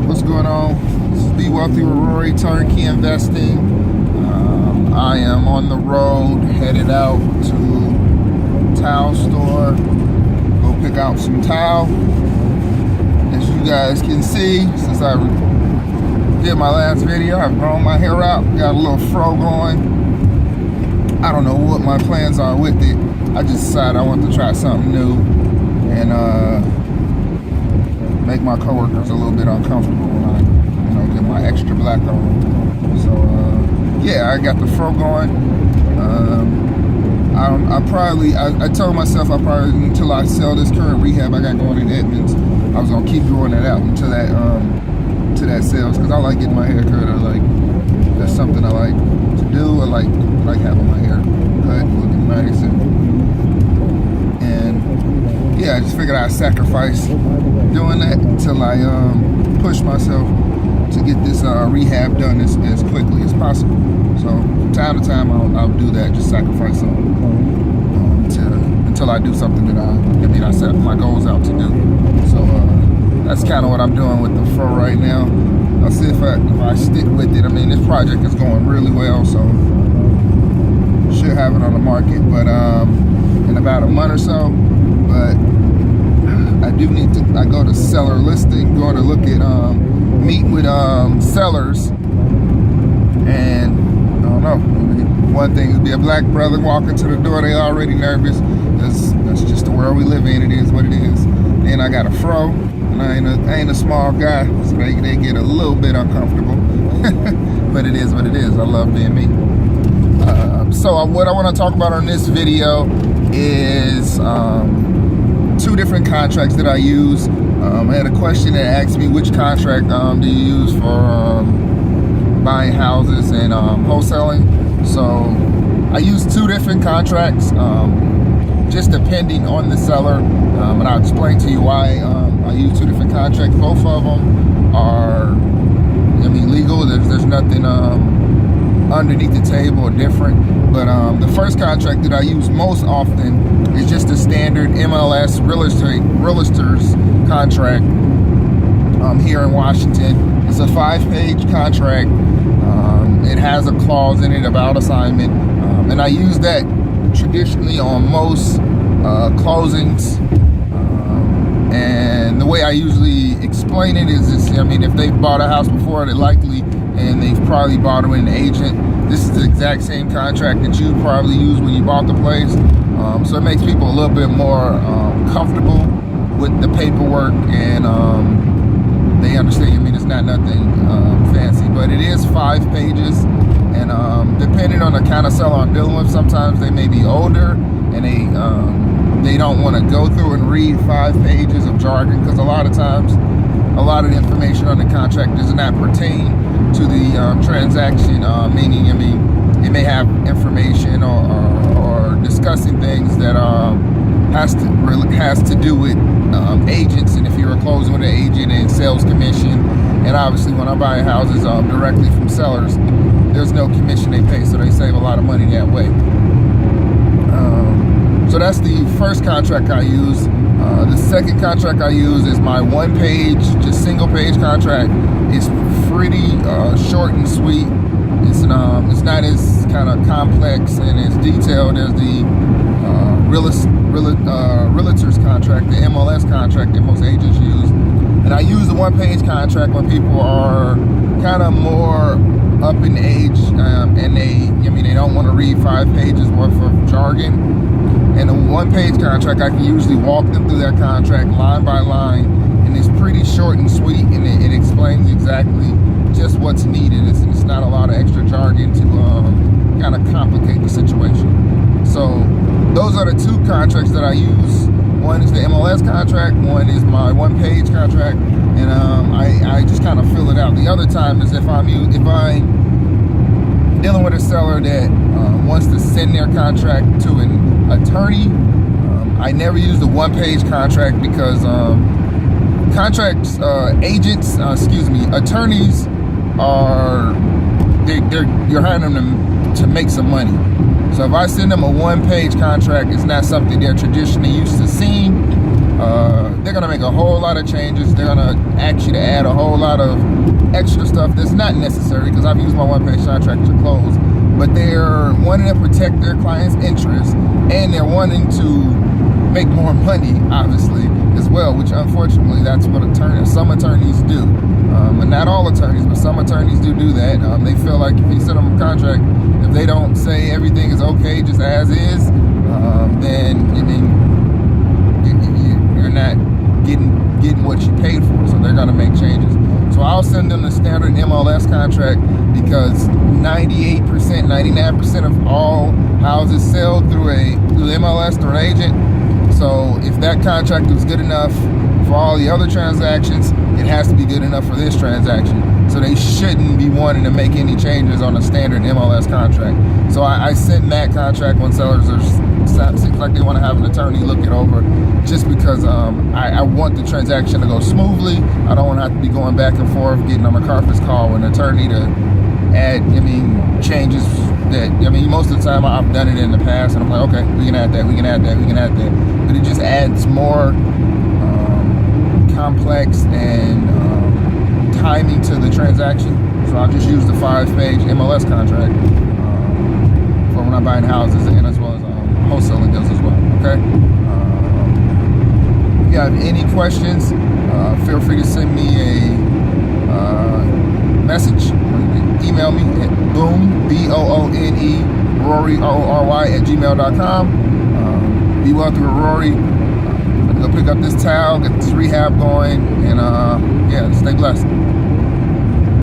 What's going on? This is Be Wealthy with Rory, Turnkey Investing. I am on the road, headed out to tile store. Go pick out some tile. As you guys can see, since I did my last video, I've grown my hair out, got a little fro going. I don't know what my plans are with it. I just decided I want to try something new and make my coworkers a little bit uncomfortable when I, get my extra black on. So yeah, I got the fro going. I told myself until I sell this current rehab I got going in Edmonds, I was gonna keep growing it out until that sales, because I like getting my hair cut. That's something I like to do. I like having my hair cut, looking nice, and yeah, I just figured I'd sacrifice doing that until I push myself to get this rehab done as quickly as possible. So from time to time I'll do that, just sacrifice something until I do something that I set my goals out to do. So that's kind of what I'm doing with the fro right now. I'll see if I stick with it. I mean, this project is going really well, so should have it on the market, but in about a month or so. But I do need to. I go to seller listing, going to look at meet with sellers, and I don't know. One thing is be a black brother walking to the door, they already nervous. That's just the world we live in. It is what it is. Then I got a fro, and I ain't a small guy, so they get a little bit uncomfortable. But it is what it is. I love being me. So what I want to talk about on this video is two different contracts that I use. I had a question that asked me which contract do you use for buying houses and wholesaling. So I use two different contracts, just depending on the seller, and I'll explain to you why I use two different contracts. Both of them are, legal. There's nothing underneath the table or different. But the first contract that I use most often is just a standard MLS realtors contract here in Washington. It's a 5-page contract. It has a clause in it about assignment, and I use that traditionally on most closings. And the way I usually explain it is this: if they've bought a house before, they're likely, and they've probably bought it with an agent. This is the exact same contract that you probably used when you bought the place. So it makes people a little bit more comfortable with the paperwork, and they understand. It's not nothing fancy, but it is 5 pages. And depending on the kind of seller I'm dealing with, sometimes they may be older and they don't want to go through and read 5 pages of jargon, because a lot of times a lot of the information on the contract does not pertain to the transaction, meaning it may have information or discussing things that has to do with agents, and if you're closing with an agent, and sales commission. And obviously when I buy houses directly from sellers, there's no commission they pay, so they save a lot of money that way. So that's the first contract I use. The second contract I use is my 1-page, just single-page contract. It's pretty short and sweet. It's not as kind of complex and as detailed as the realtors contract, the MLS contract that most agents use. And I use the 1-page contract when people are kind of more up in age, and they don't want to read 5 pages worth of jargon. And a 1-page contract, I can usually walk them through that contract line by line, and it's pretty short and sweet, and it explains exactly just what's needed. It's not a lot of extra jargon to kind of complicate the situation. So those are the two contracts that I use. One is the MLS contract, one is my 1-page contract, and I just kind of fill it out. The other time is if I'm dealing with a seller that wants to send their contract to an attorney. I never use the 1-page contract because attorneys you're hiring them to make some money. So if I send them a 1-page contract, it's not something they're traditionally used to seeing. They're gonna make a whole lot of changes. They're gonna ask you to add a whole lot of extra stuff that's not necessary, because I've used my one-page contract to close. But they're wanting to protect their clients' interests, and they're wanting to make more money, obviously, as well, which unfortunately that's what some attorneys do. And not all attorneys, but some attorneys do that. They feel like if you send them a contract, if they don't say everything is okay just as is, then you're not getting what you paid for. So they're going to make changes. So I'll send them the standard MLS contract, because 98%, 99% of all houses sell through MLS, through an agent. So if that contract was good enough for all the other transactions, it has to be good enough for this transaction. So they shouldn't be wanting to make any changes on a standard MLS contract. So I sent that contract when sellers seems like they want to have an attorney look it over, just because I want the transaction to go smoothly. I don't want to have to be going back and forth, getting on my conference call with an attorney to add, changes that, most of the time I've done it in the past, and I'm like, okay, we can add that, we can add that, we can add that. But it just adds more complex and timing to the transaction. So I'll just use the 5-page MLS contract for when I'm buying houses, and as well as wholesaling deals as well, okay? If you have any questions, feel free to send me a message, or you can email me at boone, B-O-O-N-E, Rory, R-O-R-Y, @gmail.com. Be well through Rory. I'm gonna go pick up this towel, get this rehab going, and yeah, stay blessed.